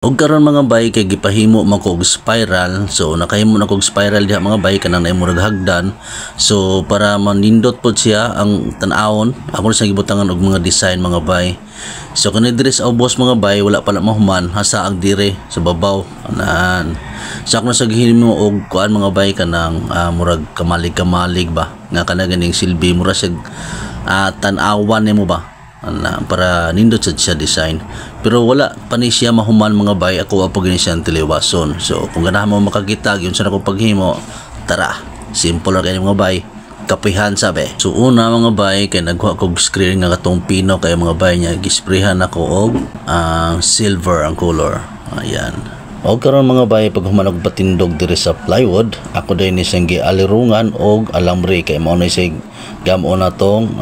Og karon mga bay kay gipahimo man ko og spiral. So nakahimo na kog spiral diha mga bay kanang naimurag hagdan. So para manindot pod siya ang tan-awon, ako sa gibutangan og mga design mga bay. So kani diri sa ubos mga bay wala pala mahuman hasaag dire sa babaw anan. So ako sa gihimo og kuan mga bay kanang murag kamalig-kamalig ba nga kana ganing silbi mura sa tan-awan nimo ba. Para nindot sa siya design, pero wala pa ni siya mahuman mga bay. Ako apo gani siyang tiliwason. So kung ganahan mo makakita yun sa ako paghimo, tara simple ra kay mga bay, kapihan sabi. So una mga bay kay nagkuha kog screen nga katong pino kay mga bay niya gisprayhan ako og silver ang color. Ayan. O karon mga bay pag humanog patindog diri sa plywood, ako din ni siyang gialirungan og alambre kay mao na siya gamo na tong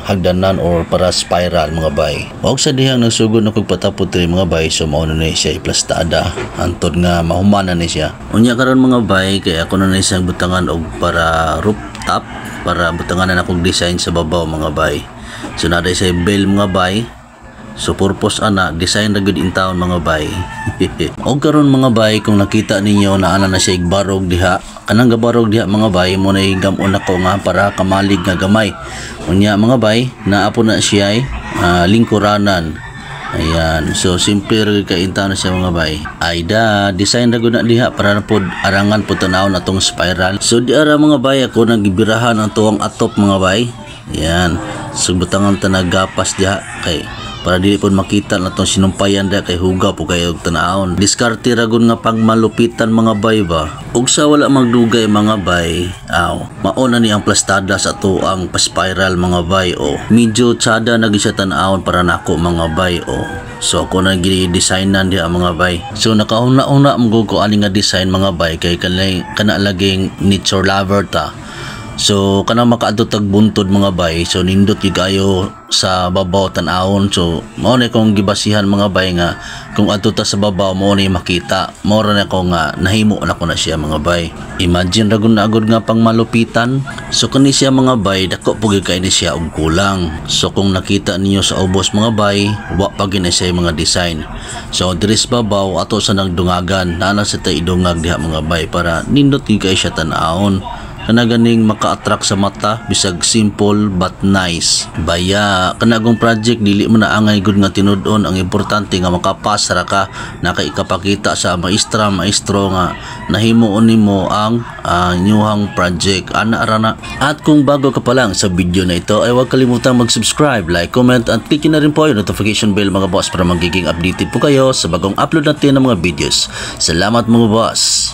hagdanan or para spiral mga bay. Og sa dihang nagsugod na kog patapot diri mga bay, so mao na siya iplastada antod nga mahumanan ni siya. Unya karon mga bay kay ako na siyang butangan og para rooftop, para butangan na akong design sa babaw mga bay. So na siya bell mga bay. So purpose ana design ra gud in town mga bay. Og karon mga bay kung nakita ninyo na ana na siya igbarog diha, kanang gabarog diha mga bay mo na gamon ako nga para kamalig nga gamay. Unya mga bay naa po na siya lingkuranan. Ayan, so simple ra ka in town na siya mga bay. Ayda design ra gud na diha para pod arangan po tanawon atong spiral. So di ara mga bay ako nagibirahan ang tuwang atop mga bay. Ayan, so butangan tanagapas diha kay para dili pod makita na tong sinumpayan da kay huga po kayo og tanaon. Diskarte ra gud nga pagmalupitan mga bay ba. Ug sa wala magdugay mga bay, mao na ni ang plastada sa to ang pa-spiral mga bay o. Medyo tsada na gid siya tan-awon para nako mga bay o. So ako na gi-designan diha mga bay. So nakauna-una mo ko ani nga design mga bay kay kana laging nature lover ta. So kanang makaadto tag buntod mga bay, so nindot gigayo sa babaw tan-awon. So mao na kong gibasihan mga bay nga kung adto ta sa babaw mao ni makita. Mao ra na ko nga nahimo na ko na siya mga bay. Imagine ra gud na agud nga pang malupitan. So kani siya mga bay dako po kay ni siya og kulang. So kung nakita ninyo sa ubos mga bay, wa pa gina siya mga design. So diri sa babaw ato sa nagdungagan naa sa tay idungag diha mga bay para nindot kay siya tan-awon. Kana ganing maka-attract sa mata bisag simple but nice. Baya kanagong project dili mo na angay gud nga tinud-on, ang importante nga makapasara ka nakaikapakita sa maestro nga nahimuon nimo ang inyong project ana arana. At kung bago ka pa lang sa video na ito ay huwag kalimutang mag-subscribe, like, comment at click na rin po yung notification bell mga boss para magiging updated po kayo sa bagong upload natin ng mga videos. Salamat mga boss.